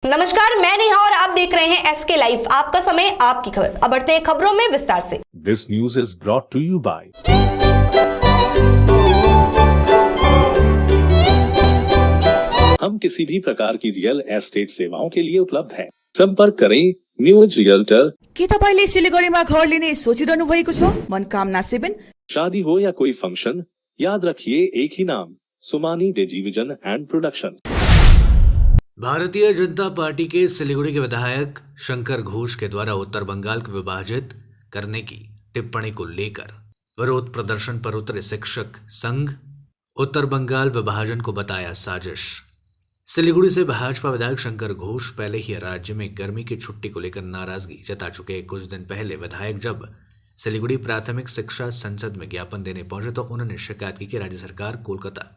नमस्कार, मैं नेहा और आप देख रहे हैं एसके लाइव। आपका समय, आपकी खबर। अब बढ़ते हैं खबरों में विस्तार से। This news is brought to you by हम किसी भी प्रकार की रियल एस्टेट सेवाओं के लिए उपलब्ध हैं। संपर्क करें न्यू एज रियल्टर। के तपाईले सिलिगुडीमा घर लिने सोचिरहनु भएको छ? मनकामना 7। शादी हो या कोई फंक्शन, याद रखिए एक ही नाम, Sumani television and production. Bharatiya Janata party के सिलीगुड़ी के विधायक शंकर घोष के द्वारा उत्तर बंगाल को विभाजित करने की टिप्पणी को लेकर विरोध प्रदर्शन पर उतरे शिक्षक संघ, उत्तर बंगाल विभाजन को बताया साजिश। सिलीगुड़ी से भाजपा विधायक शंकर घोष पहले ही राज्य में गर्मी की छुट्टी को लेकर नाराजगी जता चुके। कुछ दिन पहले विधायक जब सिलीगुड़ी प्राथमिक शिक्षा संसद में ज्ञापन देने पहुंचे तो उन्होंने शिकायत की कि राज्य सरकार कोलकाता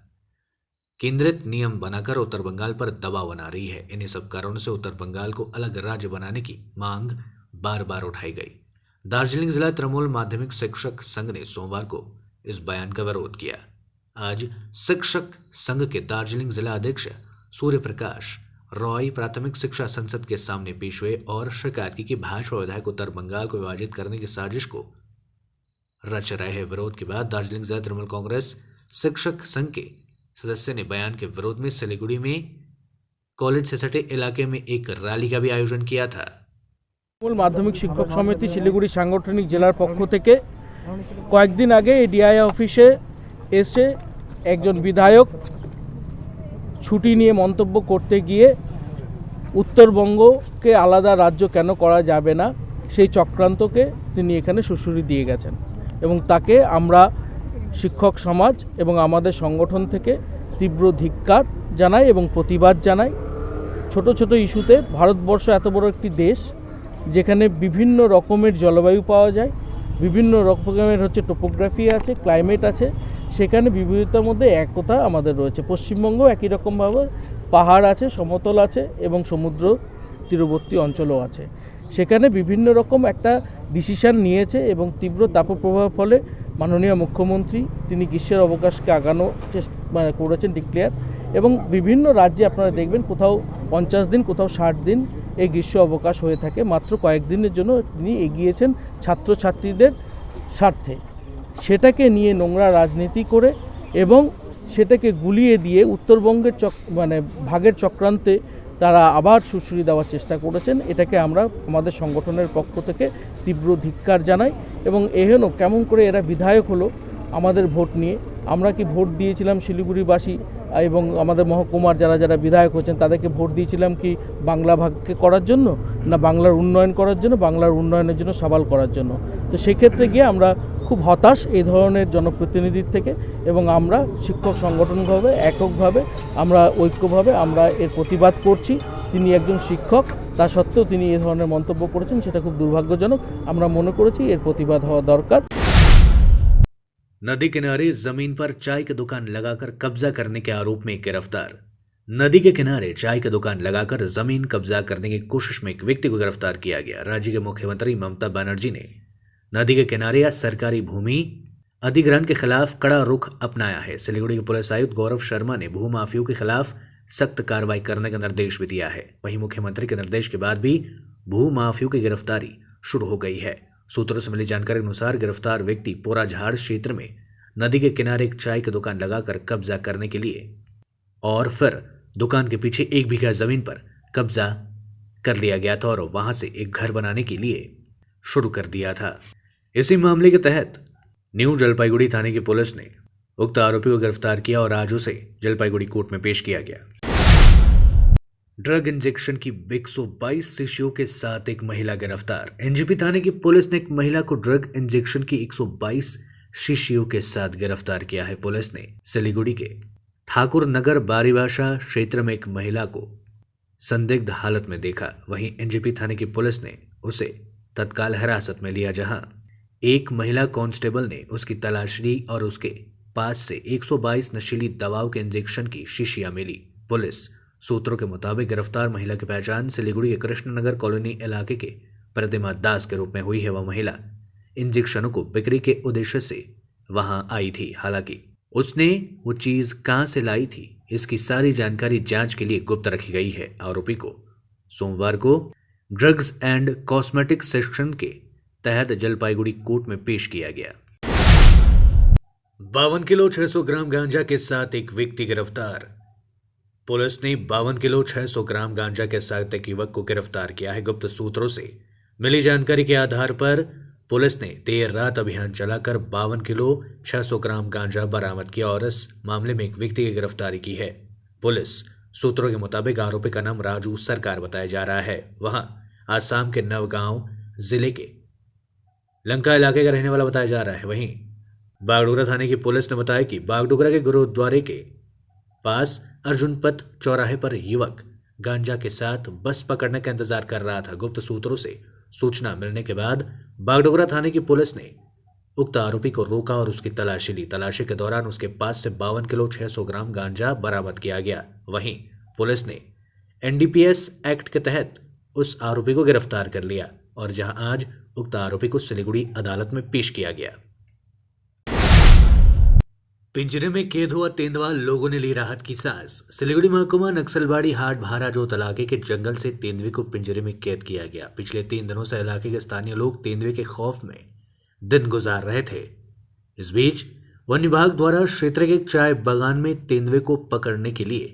केंद्रित नियम बनाकर उत्तर बंगाल पर दबाव बना रही है। इन्हीं सब कारणों से उत्तर बंगाल को अलग राज्य बनाने की मांग बार बार उठाई गई। दार्जिलिंग जिला तृणमूल माध्यमिक शिक्षक संघ ने सोमवार को इस बयान का विरोध किया। आज शिक्षक संघ के दार्जिलिंग जिला अध्यक्ष सूर्य प्रकाश रॉय प्राथमिक शिक्षा संसद के सामने पेश हुए और शिकायत की कि भाजपा विधायक उत्तर बंगाल को विभाजित करने की साजिश को रच रहे हैं। विरोध के बाद दार्जिलिंग जिला तृणमूल कांग्रेस शिक्षक संघ के सदस्य ने बयान के विरोध में सिलीगुड़ी में कॉलेज से सटे इलाके में एक रैली का भी आयोजन किया था। তৃণমূল মাধ্যমিক শিক্ষক সমিতি শিলিগুড়ি সাংগঠনিক জেলার পক্ষ থেকে কয়েকদিন আগে এডিআই অফিসে এসে একজন বিধায়ক ছুটি নিয়ে মন্তব্য করতে গিয়ে উত্তরবঙ্গকে আলাদা রাজ্য কেন করা যাবে না সেই চক্রান্তকে তিনি এখানে সুড়সুড়ি দিয়ে গেছেন এবং তাকে আমরা শিক্ষক সমাজ এবং আমাদের সংগঠন থেকে তীব্র ধিক্কার জানাই এবং প্রতিবাদ জানাই। ছোট ছোট ইস্যুতে ভারতবর্ষ এত বড় একটি দেশ যেখানে বিভিন্ন রকমের জলবায়ু পাওয়া যায়, বিভিন্ন রকমের টোপোগ্রাফি আছে, ক্লাইমেট আছে, সেখানে বিবিধতার মধ্যে একতা আমাদের রয়েছে। পশ্চিমবঙ্গ একই রকমভাবে পাহাড় আছে, সমতল আছে এবং সমুদ্র তীরবর্তী অঞ্চলও আছে। সেখানে বিভিন্ন রকম একটা ডিসিশন নিয়েছে এবং তীব্র তাপপ্রবাহের ফলে মাননীয় মুখ্যমন্ত্রী তিনি গ্রীষ্মের অবকাশকে আগানো করেছেন ডিক্লেয়ার এবং বিভিন্ন রাজ্যে আপনারা দেখবেন কোথাও 50 দিন কোথাও 60 দিন এই গ্রীষ্ম অবকাশ হয়ে থাকে। মাত্র কয়েকদিনের জন্য তিনি এগিয়েছেন ছাত্রছাত্রীদের স্বার্থে। সেটাকে নিয়ে নোংরা রাজনীতি করে এবং সেটাকে গুলিয়ে দিয়ে উত্তরবঙ্গের ভাগের চক্রান্তে তারা আবার সুড়সুড়ি দেওয়ার চেষ্টা করেছেন। এটাকে আমরা আমাদের সংগঠনের পক্ষ থেকে তীব্র ধিক্কার জানাই এবং এহেন কেমন করে এরা বিধায়ক হলো আমাদের ভোট নিয়ে। আমরা কি ভোট দিয়েছিলাম শিলিগুড়িবাসী এবং আমাদের মহকুমার যারা যারা বিধায়ক হচ্ছেন তাদেরকে ভোট দিয়েছিলাম কি বাংলা ভাগকে করার জন্য, না বাংলার উন্নয়ন করার জন্য, বাংলার উন্নয়নের জন্য সওয়াল করার জন্য? তো সেক্ষেত্রে গিয়ে আমরা খুব হতাশ এই ধরনের জনপ্রতিনিধির থেকে এবং আমরা শিক্ষক সংগঠনভাবে এককভাবে আমরা ঐক্যভাবে আমরা এর প্রতিবাদ করছি। তিনি একজন শিক্ষক, তা সত্ত্বেও তিনি এই ধরনের মন্তব্য করেছেন, সেটা খুব দুর্ভাগ্যজনক। আমরা মনে করেছি এর প্রতিবাদ হওয়া দরকার। नदी किनारे जमीन पर चाय की दुकान लगाकर कब्जा करने के आरोप में गिरफ्तार। नदी के किनारे चाय की दुकान लगाकर जमीन कब्जा करने की कोशिश में एक व्यक्ति को गिरफ्तार किया गया। राज्य के मुख्यमंत्री ममता बनर्जी ने नदी के किनारे या सरकारी भूमि अधिग्रहण के खिलाफ कड़ा रुख अपनाया है। सिलीगुड़ी के पुलिस आयुक्त गौरव शर्मा ने भूमाफियों के खिलाफ सख्त कार्रवाई करने का निर्देश भी दिया है। वहीं मुख्यमंत्री के निर्देश के बाद भी भूमाफियों की गिरफ्तारी शुरू हो गई है। सूत्रों से मिली जानकारी के अनुसार गिरफ्तार व्यक्ति पोराझाड़ क्षेत्र में नदी के किनारे एक चाय की दुकान लगाकर कब्जा करने के लिए और फिर दुकान के पीछे 1 बीघा जमीन पर कब्जा कर लिया गया था और वहां से एक घर बनाने के लिए शुरू कर दिया था। इसी मामले के तहत न्यू जलपाईगुड़ी थाने की पुलिस ने उक्त आरोपी को गिरफ्तार किया और आज उसे जलपाईगुड़ी कोर्ट में पेश किया गया। ड्रग इंजेक्शन की 122 शीशियों के साथ एक महिला गिरफ्तार। एनजेपी थाने की पुलिस ने एक महिला को ड्रग इंजेक्शन की 122 शीशियों के साथ गिरफ्तार किया है। पुलिस ने सिलीगुड़ी के ठाकुर नगर बारीभाषा क्षेत्र में एक महिला को संदिग्ध हालत में देखा। वहीं एनजेपी थाने की पुलिस ने उसे तत्काल हिरासत में लिया, जहां एक महिला कांस्टेबल ने उसकी तलाश ली और उसके पास से 122 नशीली दवाओं के इंजेक्शन की शीशियां मिली। पुलिस सूत्रों के मुताबिक गिरफ्तार महिला की पहचान सिलीगुड़ी के कृष्णनगर कॉलोनी इलाके के प्रतिमा दास के रूप में हुई है। वह महिला इंजेक्शनों को बिक्री के उद्देश्य से वहां आई थी। हालांकि उसने वो चीज कहां से लाई थी इसकी सारी जानकारी जांच के लिए गुप्त रखी गई है। आरोपी को सोमवार को ड्रग्स एंड कॉस्मेटिक सेक्शन के तहत जलपाईगुड़ी कोर्ट में पेश किया गया। 52 किलो 600 ग्राम गांजा के साथ एक व्यक्ति गिरफ्तार। पुलिस ने 52 किलो 600 ग्राम गांजा के साथ एक युवक को गिरफ्तार किया है। गुप्त सूत्रों से मिली जानकारी के आधार पर पुलिस ने देर रात अभियान चलाकर 52 किलो 600 ग्राम गांजा बरामद किया और इस मामले में एक व्यक्ति की गिरफ्तारी की है। पुलिस सूत्रों के मुताबिक आरोपी का नाम राजू सरकार बताया जा रहा है। वहां आसाम के नवगांव जिले के लंका इलाके का रहने वाला बताया जा रहा है। वहीं बागडोगरा थाने की पुलिस ने बताया कि बागडोगरा के गुरुद्वारे के पास अर्जुनपथ चौराहे पर युवक गांजा के साथ बस पकड़ने का इंतजार कर रहा था। गुप्त सूत्रों से सूचना मिलने के बाद बागडोगरा थाने की पुलिस ने उक्त आरोपी को रोका और उसकी तलाशी ली। तलाशी के दौरान उसके पास से 52 किलो 600 ग्राम गांजा बरामद किया गया। वहीं पुलिस ने एनडीपीएस एक्ट के तहत उस आरोपी को गिरफ्तार कर लिया और जहां आज उक्त आरोपी को सिलीगुड़ी अदालत में पेश किया गया। पिंजरे में कैद हुआ तेंदुआ, लोगों ने ली राहत की सांस। सिलीगुड़ी महकुमा नक्सलबाड़ी हाट भाराजोत इलाके के जंगल से तेंदुए को पिंजरे में कैद किया गया। पिछले 3 दिनों से इलाके के स्थानीय लोग तेंदुए के खौफ में दिन गुजार रहे थे। इस बीच वन विभाग द्वारा क्षेत्र के चाय बागान में तेंदुए को पकड़ने के लिए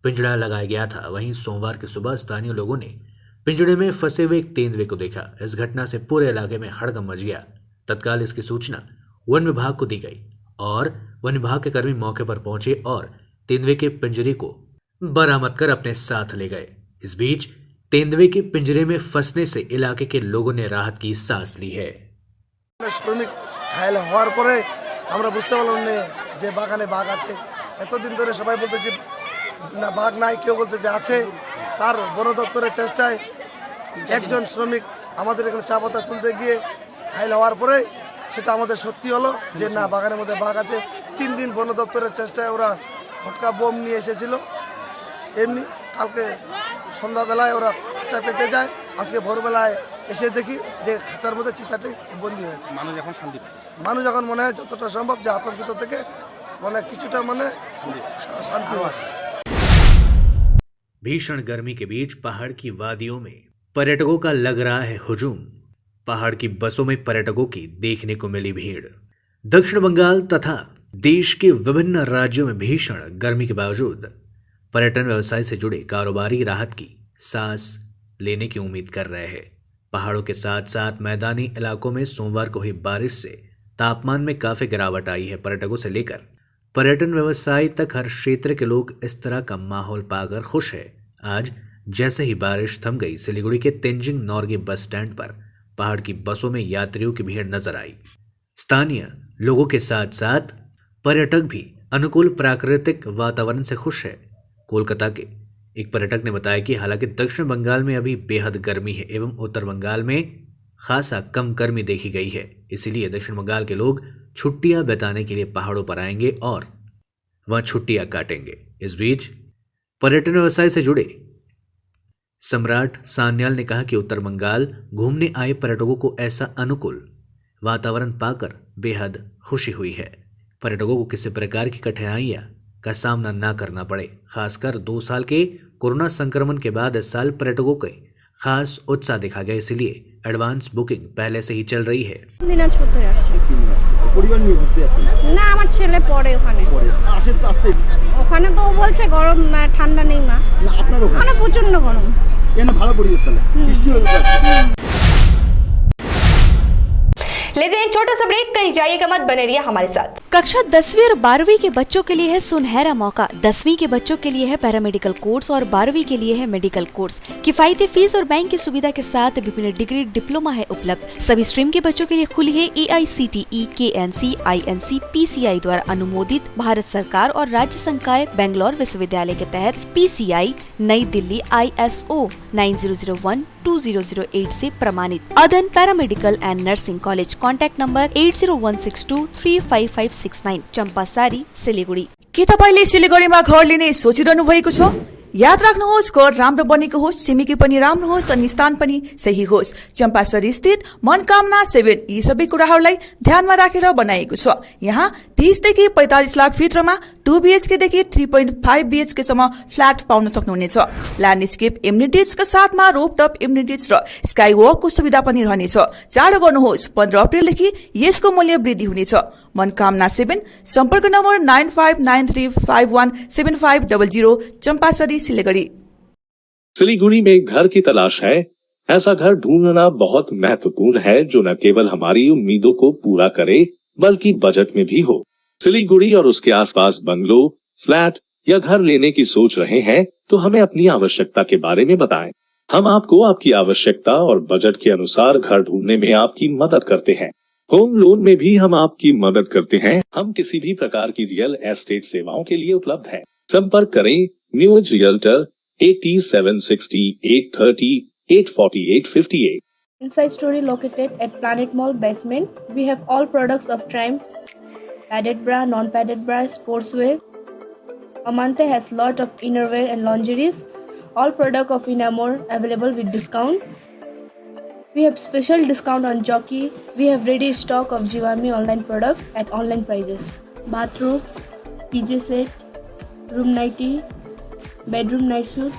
पिंजड़ा लगाया गया था। वहीं सोमवार की सुबह स्थानीय लोगों ने पिंजड़े में फंसे हुए एक तेंदुए को देखा। इस घटना से पूरे इलाके में हड़कंप मच गया। तत्काल इसकी सूचना वन विभाग को दी गई और वन विभाग के कर्मी मौके पर पहुंचे और तेंदुए के पिंजरे को बरामद कर अपने साथ ले गए। इस बीच तेंदुए के पिंजरे में फंसने से इलाके के लोगों ने राहत की सांस ली है। শ্রমিক ঘায়েল হওয়ার পরে আমরা বুঝতে পারলাম না যে বাগানে বাঘ আছে। এতদিন ধরে সবাই বলতেছে না বাঘ নাই, কেউ বলতেছে আছে। তার বন দপ্তরের চেষ্টায় একজন শ্রমিক আমাদের এখানে চা পাতা তুলতে গিয়ে ঘায়েল হওয়ার পরে সেটা আমাদের সত্যি হলো যে না বাগানের মধ্যে বাঘ আছে। 3 দিন বন দপ্তরের চেষ্টায় ওরা হটকা বোম নিয়ে এসেছিল। এমনি কালকে সন্ধ্যাবেলায় ওরা খাঁচা পেতে যায়। আজকে ভোরবেলায় এসে দেখি যে খাঁচার মধ্যে চিতাটি বন্দি হয়েছে। মানুষ এখন মনে হয় যতটা সম্ভব যে আতঙ্কিত থেকে মানে কিছুটা মানে শান্তি হয়েছে। भीषण गर्मी के बीच पहाड़ की वादियों में पर्यटकों का लग रहा है हुजूम। पहाड़ की बसों में पर्यटकों की देखने को मिली भीड़। दक्षिण बंगाल तथा देश के विभिन्न राज्यों में भीषण गर्मी के बावजूद पर्यटन व्यवसाय से जुड़े कारोबारी राहत की सांस लेने की उम्मीद कर रहे हैं। पहाड़ों के साथ साथ मैदानी इलाकों में सोमवार को हुई बारिश से तापमान में काफी गिरावट आई है। पर्यटकों से लेकर पर्यटन व्यवसाय तक हर क्षेत्र के लोग इस तरह का माहौल पाकर खुश है। आज जैसे ही बारिश थम गई, सिलीगुड़ी के तेंजिंग नॉर्गे बस स्टैंड पर पहाड़ की बसों में यात्रियों की भीड़ नजर आई। स्थानीय लोगों के साथ साथ पर्यटक भी अनुकूल प्राकृतिक वातावरण से खुश है। कोलकाता के एक पर्यटक ने बताया कि हालांकि दक्षिण बंगाल में अभी बेहद गर्मी है एवं उत्तर बंगाल में खासा कम गर्मी देखी गई है, इसीलिए दक्षिण बंगाल के लोग छुट्टियां बिताने के लिए पहाड़ों पर आएंगे और वहां छुट्टियां काटेंगे। इस बीच पर्यटन व्यवसाय से जुड़े सम्राट सान्याल ने कहा कि उत्तर बंगाल घूमने आए पर्यटकों को ऐसा अनुकूल वातावरण पाकर बेहद खुशी हुई है। पर्यटकों को किसी प्रकार की कठिनाइयां का सामना न करना पड़े। खासकर 2 साल के कोरोना संक्रमण के बाद इस साल पर्यटकों के खास उत्साह देखा गया, इसलिए एडवांस बुकिंग पहले से ही चल रही है। দিনাজপুর থেকে আসছি। পরিবার নিয়ে ঘুরতে যাচ্ছেন? না, আমার ছেলে পড়ে ওখানে। আসেন তো আসতে। ওখানে তো ও বলছে গরম, ঠান্ডা নেই মা। না আপনার ওখানে প্রচন্ড গরম। কেন ভালো পরিবেশ তাহলে? বৃষ্টি হয়ে যাচ্ছে। लेते हैं एक छोटा सा ब्रेक, कहीं जाइएगा मत, बने रहिए हमारे साथ। कक्षा 10वीं और 12वीं के बच्चों के लिए है सुनहरा मौका। 10वीं के बच्चों के लिए है पैरामेडिकल कोर्स और 12वीं के लिए है मेडिकल कोर्स। किफायती फीस और बैंक की सुविधा के साथ विभिन्न डिग्री डिप्लोमा है उपलब्ध। सभी स्ट्रीम के बच्चों के लिए खुली है AICTE, KNC, INC, PCI द्वारा अनुमोदित भारत सरकार और राज्य संकाय बेंगलोर विश्वविद्यालय के तहत PCI नई दिल्ली ISO 9001-2008 से प्रमाणित। Adan paramedical and nursing college. Contact number 8016235569, Champasari, Siliguri. के तपाईले सिलिगुडीमा घर लिने सोचिरहनु भएको छ? याद राख्नुहोस् घर राम्रो बनेको होस्, छिमेकी पनि राम्रो होस् अनि स्थान पनि सही होस्। चम्पासरी स्थित मनकामना 7 यी सबै कुराहरूलाई ध्यानमा राखेर बनाइएको छ। यहाँ 30 देखि 45 लाख भित्रमा 2 BHK देखि 3.5 BHK सम्म फ्ल्याट पाउन सक्नुहुनेछ। ल्यान्डस्केप एम्युनिटिजका साथमा रोपटप एम्युनिटिज र स्काई वकको सुविधा पनि रहनेछ। चाँडो गर्नुहोस्, 15 अप्रिलदेखि यसको मूल्य वृद्धि हुनेछ। मनकामना 7 सम्पर्क नम्बर 9593517500 चम्पासरी सिलगढ़ी। सिलीगुड़ी में एक घर की तलाश है। ऐसा घर ढूंढना बहुत महत्वपूर्ण है जो न केवल हमारी उम्मीदों को पूरा करे बल्कि बजट में भी हो। सिलीगुड़ी और उसके आसपास बंगलो, फ्लैट या घर लेने की सोच रहे हैं तो हमें अपनी आवश्यकता के बारे में बताएं। हम आपको आपकी आवश्यकता और बजट के अनुसार घर ढूंढने में आपकी मदद करते हैं। होम लोन में भी हम आपकी मदद करते हैं। हम किसी भी प्रकार की रियल एस्टेट सेवाओं के लिए उपलब्ध हैं। संपर्क करें new age realtor 8760 830 848 Inside Story located at Planet Mall basement. We have all products of Triumph, padded bra, non-padded bra, sportswear. Amante has lot of innerwear and lingeries. All product of Inamore available with discount. We have special discount on Jockey. We have ready stock of Jivami online product at online prices. Bathroom, PJ set, room nightie, bedroom night suit,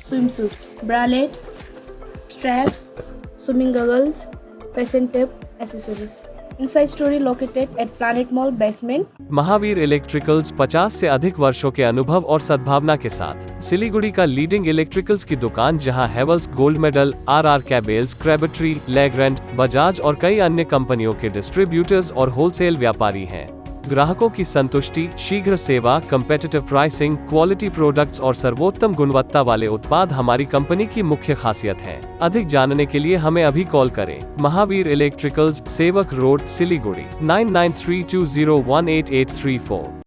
swimsuits, bralette, straps, swimming goggles, fashion tape, accessories. Inside Story located at Planet Mall basement. Mahavir electricals 50 से अधिक वर्षों के अनुभव और सद्भावना के साथ सिलीगुड़ी का लीडिंग इलेक्ट्रिकल्स की दुकान, जहां Havells Gold Medal, RR Cables, Crabtree, Legrand, Bajaj और कई अन्य कंपनियों के डिस्ट्रीब्यूटर्स और होलसेल व्यापारी हैं। ग्राहकों की संतुष्टि, शीघ्र सेवा, कम्पेटिटिव प्राइसिंग, क्वालिटी प्रोडक्ट्स और सर्वोत्तम गुणवत्ता वाले उत्पाद हमारी कंपनी की मुख्य खासियत है। अधिक जानने के लिए हमें अभी कॉल करें। महावीर इलेक्ट्रिकल्स, सेवक रोड, सिलीगुड़ी 9932018834।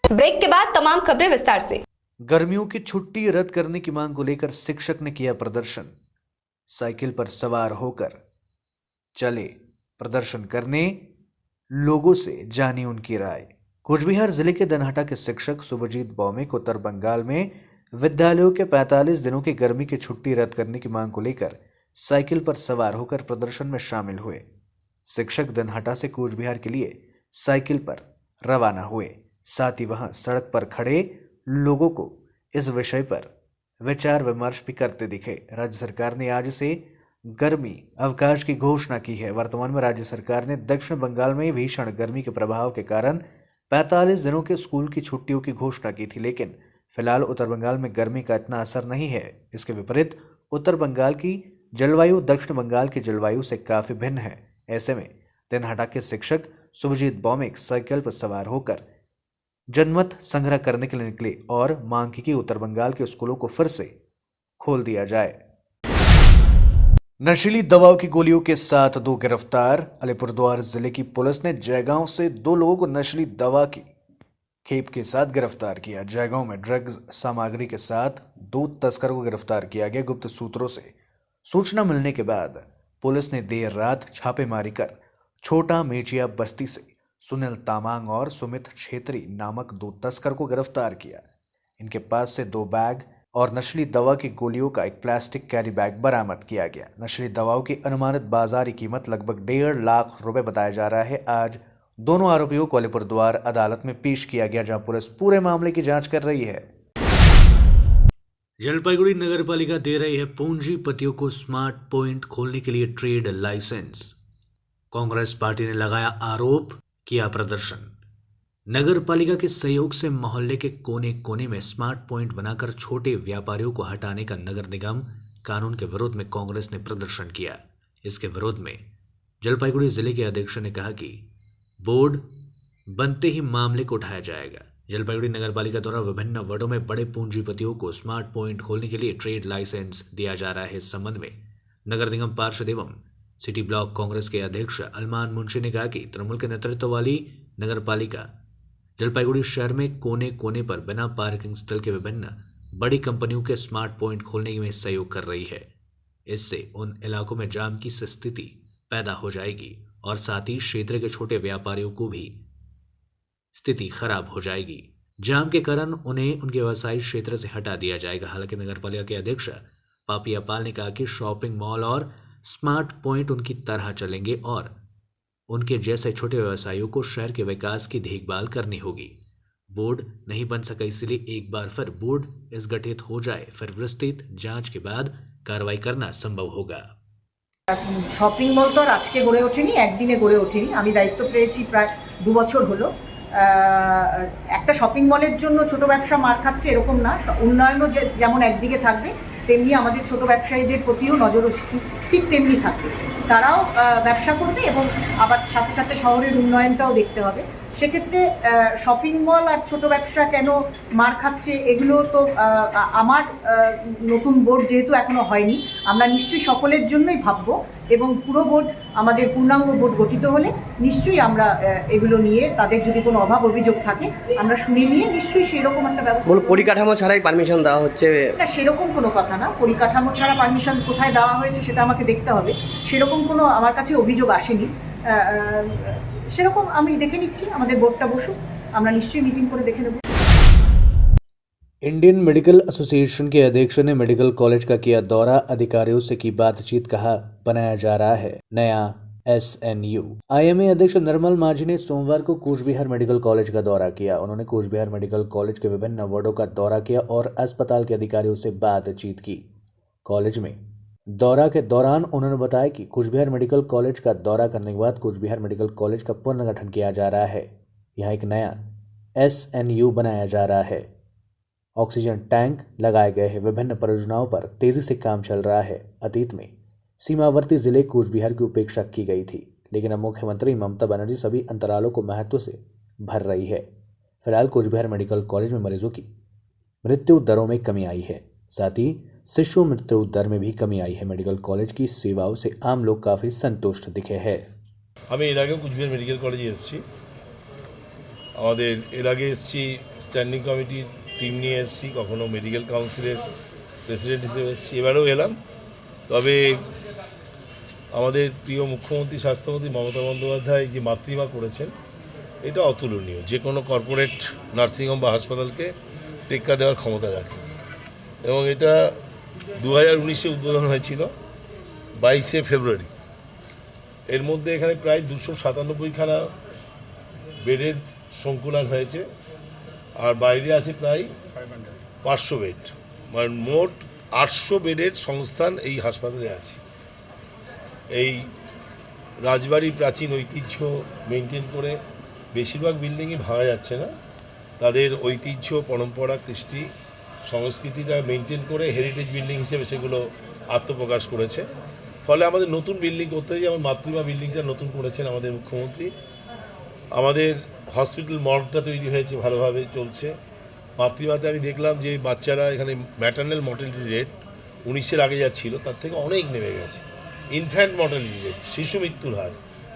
ब्रेक के बाद तमाम खबरें विस्तार से। गर्मियों की छुट्टी रद्द करने की मांग को लेकर शिक्षक ने किया प्रदर्शन। साइकिल पर सवार होकर चले प्रदर्शन करने, लोगों से जानी उनकी राय। कूचबिहार जिले के दनहटा के शिक्षक शुभजीत बौमिक उत्तर बंगाल में विद्यालयों के 45 दिनों की गर्मी की छुट्टी रद्द करने की मांग को लेकर साइकिल पर सवार होकर प्रदर्शन में शामिल हुए। शिक्षक दनहटा से कूचबिहार के लिए साइकिल पर रवाना हुए। साथ ही वहां सड़क पर खड़े लोगों को इस विषय पर विचार विमर्श भी करते दिखे। राज्य सरकार ने आज से गर्मी अवकाश की घोषणा की है। वर्तमान में राज्य सरकार ने दक्षिण बंगाल में भीषण गर्मी के प्रभाव के कारण 45 दिनों के स्कूल की छुट्टियों की घोषणा की थी, लेकिन फिलहाल उत्तर बंगाल में गर्मी का इतना असर नहीं है। इसके विपरीत उत्तर बंगाल की जलवायु दक्षिण बंगाल की जलवायु से काफी भिन्न है। ऐसे में दिनहाटा के शिक्षक शुभजीत बौमिक साइकिल पर सवार होकर जनमत संग्रह करने के लिए निकले और मांग की कि उत्तर बंगाल के स्कूलों को फिर से खोल दिया जाए। नशीली दवाओं की गोलियों के साथ 2 गिरफ्तार। अलीपुरद्वार जिले की पुलिस ने जयगांव से 2 लोगों को नशीली दवा की खेप के साथ गिरफ्तार किया। जयगांव में ड्रग्स सामग्री के साथ 2 तस्करों को गिरफ्तार किया गया। गुप्त सूत्रों से सूचना मिलने के बाद पुलिस ने देर रात छापेमारी कर छोटा मेचिया बस्ती से सुनील तामांग और सुमित छेत्री नामक 2 तस्कर को गिरफ्तार किया। इनके पास से 2 बैग और नशीली दवा की गोलियों का एक प्लास्टिक कैरी बैग बरामद किया गया। नशीली दवाओं की अनुमानित बाजारी कीमत लगभग 1.5 लाख रुपए बताया जा रहा है। आज दोनों आरोपियों को अलीपुरद्वार अदालत में पेश किया गया, जहां पुलिस पूरे मामले की जांच कर रही है। जलपाईगुड़ी नगरपालिका दे रही है पूंजीपतियों को स्मार्ट पॉइंट खोलने के लिए ट्रेड लाइसेंस। कांग्रेस पार्टी ने लगाया आरोप, किया प्रदर्शन। नगरपालिका के सहयोग से मोहल्ले के कोने कोने में स्मार्ट पॉइंट बनाकर छोटे व्यापारियों को हटाने का नगर निगम कानून के विरोध में कांग्रेस ने प्रदर्शन किया। इसके विरोध में जलपाईगुड़ी जिले के अध्यक्ष ने कहा कि बोर्ड बनते ही मामले को उठाया जाएगा। जलपाईगुड़ी नगरपालिका द्वारा विभिन्न वार्डों में बड़े पूंजीपतियों को स्मार्ट पॉइंट खोलने के लिए ट्रेड लाइसेंस दिया जा रहा है। इस संबंध में नगर निगम पार्षद एवं सिटी ब्लॉक कांग्रेस के अध्यक्ष अलमान मुंशी ने कहा कि तृणमूल के नेतृत्व वाली नगरपालिका जलपाईगुड़ी शहर में कोने कोने पर बिना पार्किंग स्थल के विभिन्न बड़ी कंपनियों के स्मार्ट पॉइंट खोलने में सहयोग कर रही है। इससे उन इलाकों में जाम की स्थिति पैदा हो जाएगी और साथ ही क्षेत्र के छोटे व्यापारियों को भी स्थिति खराब हो जाएगी। जाम के कारण उन्हें उनके व्यवसायिक क्षेत्र से हटा दिया जाएगा। हालांकि नगरपालिका के अध्यक्ष पापिया पाल ने कहा कि शॉपिंग मॉल और स्मार्ट पॉइंट उनकी तरह चलेंगे और उनके जैसे छोटे व्यवसायियों को शहर के विकास की देखभाल करनी होगी। बोर्ड नहीं बन सका, इसलिए एक बार फिर बोर्ड इस गठित हो जाए, फिर विस्तृत जांच के बाद कार्रवाई करना संभव होगा। শপিং মল তো আর আজকে গড়ে ওঠেনি, একদিনে গড়ে ওঠেনি। আমি দায়িত্ব পেয়েছি প্রায় 2 বছর হলো। একটা শপিং মলের জন্য ছোট ব্যবসা মার খাচ্ছে এরকম না, উন্নয়নও যেমন একদিকে থাকবে তেমনি আমাদের ছোট ব্যবসায়ীদের প্রতিও নজর ঠিক তেমনি থাকবে। তারাও ব্যবসা করবে এবং আবার সাথে সাথে শহরের উন্নয়নটাও দেখতে হবে। সেক্ষেত্রে শপিং মল আর ছোট ব্যবসা কেন মার খাচ্ছে এগুলো তো আমার নতুন বোর্ড যেহেতু এখনো হয়নি, আমরা নিশ্চয়ই সকলের জন্যই ভাববো এবং পুরো বোর্ড আমাদের পূর্ণাঙ্গ বোর্ড গঠিত হলে নিশ্চয়ই আমরা এগুলো নিয়ে তাদের যদি কোনো অভাব অভিযোগ থাকে আমরা শুনে নিয়ে নিশ্চয়ই সেরকম একটা ব্যবস্থা। পরিকাঠামো ছাড়াই পারমিশন দেওয়া হচ্ছে না, সেরকম কোনো কথা না। পরিকাঠামো ছাড়া পারমিশন কোথায় দেওয়া হয়েছে সেটা আমাকে দেখতে হবে। সেরকম কোনো আমার কাছে অভিযোগ আসেনি। সেরকম আমি দেখে নিচ্ছি, আমাদের বোর্ডটা বসুক, আমরা নিশ্চয়ই মিটিং করে দেখে নেব। इंडियन मेडिकल एसोसिएशन के अध्यक्ष ने मेडिकल कॉलेज का किया दौरा, अधिकारियों से की बातचीत, कहा बनाया जा रहा है नया SNU। IMA अध्यक्ष निर्मल माझी ने सोमवार को कूच बिहार मेडिकल कॉलेज का दौरा किया। उन्होंने कूच बिहार मेडिकल कॉलेज के विभिन्न वार्डों का दौरा किया और अस्पताल के अधिकारियों से बातचीत की। कॉलेज में दौरा के दौरान उन्होंने बताया कि कूच बिहार मेडिकल कॉलेज का दौरा करने के बाद कूच बिहार मेडिकल कॉलेज का पुनर्गठन किया जा रहा है। यहाँ एक नया SNU बनाया जा रहा है। ऑक्सीजन टैंक लगाए गए हैं। विभिन्न परियोजनाओं पर तेजी से काम चल रहा है। अतीत में सीमावर्ती जिले कूच बिहार की उपेक्षा की गई थी, लेकिन अब मुख्यमंत्री ममता बनर्जी सभी अंतरालों को महत्व से भर रही है। फिलहाल कूच बिहार मेडिकल कॉलेज में मरीजों की मृत्यु दरों में कमी आई है, साथ ही शिशु मृत्यु दर में भी कमी आई है। मेडिकल कॉलेज की सेवाओं से आम लोग काफी संतुष्ट दिखे हैं। আমি এর আগে কুচবিহার মেডিকেল কলেজে এসেছি, আমাদের এর আগে এসেছি স্ট্যান্ডিং কমিটির টিম নিয়ে এসেছি, কখনো মেডিকেল কাউন্সিলের প্রেসিডেন্ট হিসেবে এসেছি, এবারেও এলাম। তবে আমাদের প্রিয় মুখ্যমন্ত্রী স্বাস্থ্যমন্ত্রী মমতা বন্দ্যোপাধ্যায় যে মাতৃমা করেছেন এটা অতুলনীয়। যে কোনো কর্পোরেট নার্সিংহোম বা হাসপাতালকে টেক্কা দেওয়ার ক্ষমতা রাখে এবং এটা 2019-এ উদ্বোধন হয়েছিল 22শে ফেব্রুয়ারি। এর মধ্যে এখানে প্রায় 297খানা বেডের সংকুলন হয়েছে আর বাইরে আছে প্রায় 500 বেড, মানে মোট 800 বেডের সংস্থান এই হাসপাতালে আছে। এই রাজবাড়ির প্রাচীন ঐতিহ্য মেনটেন করে বেশিরভাগ বিল্ডিংই ভাঙা যাচ্ছে না, তাদের ঐতিহ্য পরম্পরা কৃষ্টি সংস্কৃতিটা মেনটেন করে হেরিটেজ বিল্ডিং হিসেবে সেগুলো আত্মপ্রকাশ করেছে। ফলে আমাদের নতুন বিল্ডিং করতে হয়, যেমন মাতৃমা বিল্ডিংটা নতুন করেছেন আমাদের মুখ্যমন্ত্রী। আমাদের হসপিটাল মর্গটা তৈরি হয়েছে, ভালোভাবে চলছে। মাতৃমাতে আমি দেখলাম যে বাচ্চারা এখানে ম্যাটার্নাল মর্টালিটি রেট 19-এর আগে যা ছিল তার থেকে অনেক নেমে গেছে। ইনফ্যান্ট মর্টালিটি রেট, শিশু মৃত্যুর হার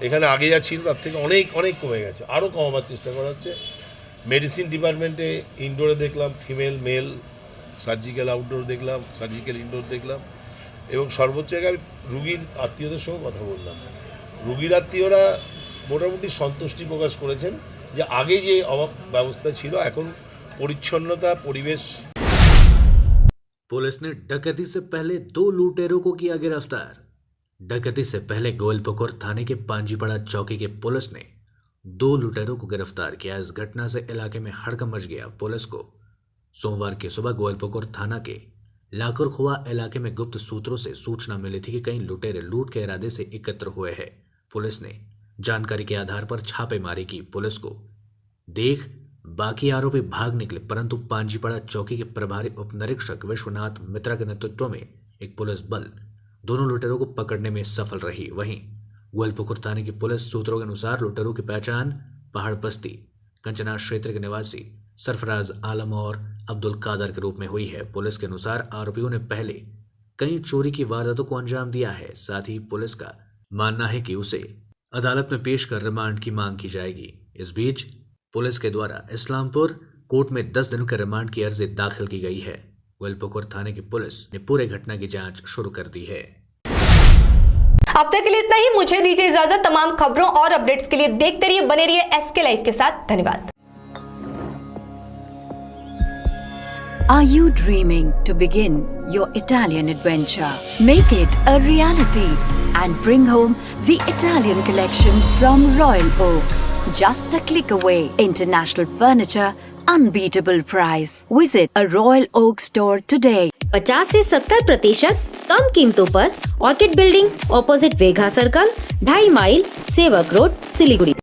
এখানে আগে যা ছিল তার থেকে অনেক অনেক কমে গেছে, আরও কমাবার চেষ্টা করা হচ্ছে। মেডিসিন ডিপার্টমেন্টে ইনডোরে দেখলাম ফিমেল মেল, সার্জিক্যাল আউটডোর দেখলাম, সার্জিক্যাল ইনডোর দেখলাম, এবং সর্বোচ্চ জায়গায় আমি রুগীর আত্মীয়দের সঙ্গে কথা বললাম। রুগীর আত্মীয়রা মোটামুটি সন্তুষ্টি প্রকাশ করেছেন যে আগে যে অভাব ব্যবস্থা ছিল এখন পরিচ্ছন্নতা পরিবেশ। पुलिस ने डकैती से पहले 2 लुटेरों को किया गिरफ्तार। डकैती से पहले गोलपुकुर थाने के पांजीपड़ा चौकी के पुलिस ने 2 लुटेरों को गिरफ्तार किया। इस घटना से इलाके में हड़कंप मच गया। पुलिस को सोमवार की सुबह गोलपुकुर थाना के लाकुरखुआ इलाके में गुप्त सूत्रों से सूचना मिली थी कि कई लुटेरे लूट के इरादे से एकत्र हुए हैं। पुलिस ने जानकारी के आधार पर छापेमारी की। पुलिस को देख बाकी आरोपी भाग निकले, परंतु पांजीपड़ा चौकी के प्रभारी उप निरीक्षक विश्वनाथ मित्रा के नेतृत्व में एक पुलिस बल दोनों लुटेरों को पकड़ने में सफल रही। वहीं गोलपुकुर थाने की पुलिस सूत्रों के अनुसार लुटेरों की पहचान पहाड़ बस्ती कंचना क्षेत्र के निवासी सरफराज आलम और अब्दुल कादर के रूप में हुई है। पुलिस के अनुसार आरोपियों ने पहले कई चोरी की वारदातों को अंजाम दिया है। साथ ही पुलिस का मानना है कि उसे अदालत में पेश कर रिमांड की मांग की जाएगी। इस बीच पुलिस के द्वारा इस्लामपुर कोर्ट में 10 दिनों के रिमांड की अर्जी दाखिल की गई है। गोलपुकुर थाने की पुलिस ने पूरे घटना की जांच शुरू कर दी है। अब तक के लिए इतना ही। मुझे दीजिए इजाजत। तमाम खबरों और अपडेट्स के लिए देखते रहिए, बने रहिए SK लाइव के साथ। धन्यवाद। Are you dreaming to begin your Italian adventure? Make it a reality and bring home the Italian collection from Royal Oak. Just a click away. International furniture, unbeatable price. Visit a Royal Oak store today. 50 से 70% कम कीमतों पर Orchid building opposite Vega circle, 2.5 mile, Sevoke road, Siliguri.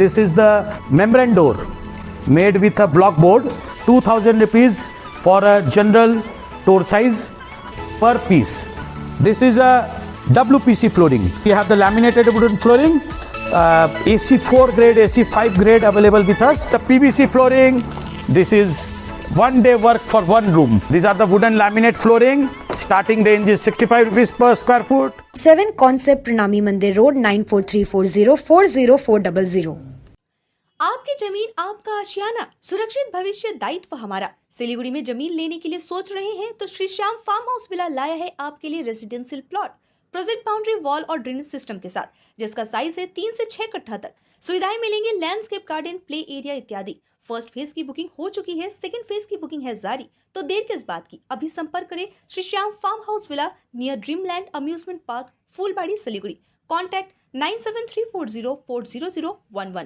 This is the membrane door made with a block board, 2000 rupees for a general door size per piece. This is a WPC flooring. We have the laminated wooden flooring, AC4 grade, AC5 grade available with us. The PVC flooring, this is 1 day work for 1 room. These are the wooden laminate flooring. Starting range is 65 rupees per square foot. 7 Concept Pranami Mandir Road 9434040400। आपकी जमीन आपका आशियाना, सुरक्षित भविष्य दायित्व हमारा। सिलीगुड़ी में जमीन लेने के लिए सोच रहे हैं तो Shri Shyam farm house villa लाया है आपके लिए residential plot, project boundary wall और ड्रेनेज सिस्टम के साथ, जिसका साइज है 3 से 6 कट्ठा तक। सुविधाएं मिलेंगी लैंडस्केप गार्डन, प्ले एरिया इत्यादि। फर्स्ट फेज की बुकिंग हो चुकी है, सेकंड फेज की बुकिंग है जारी। तो देर किस बात की, अभी संपर्क करें Shri Shyam farm house villa near Dreamland amusement park, Phulbari, Siliguri. Contact 9734040011।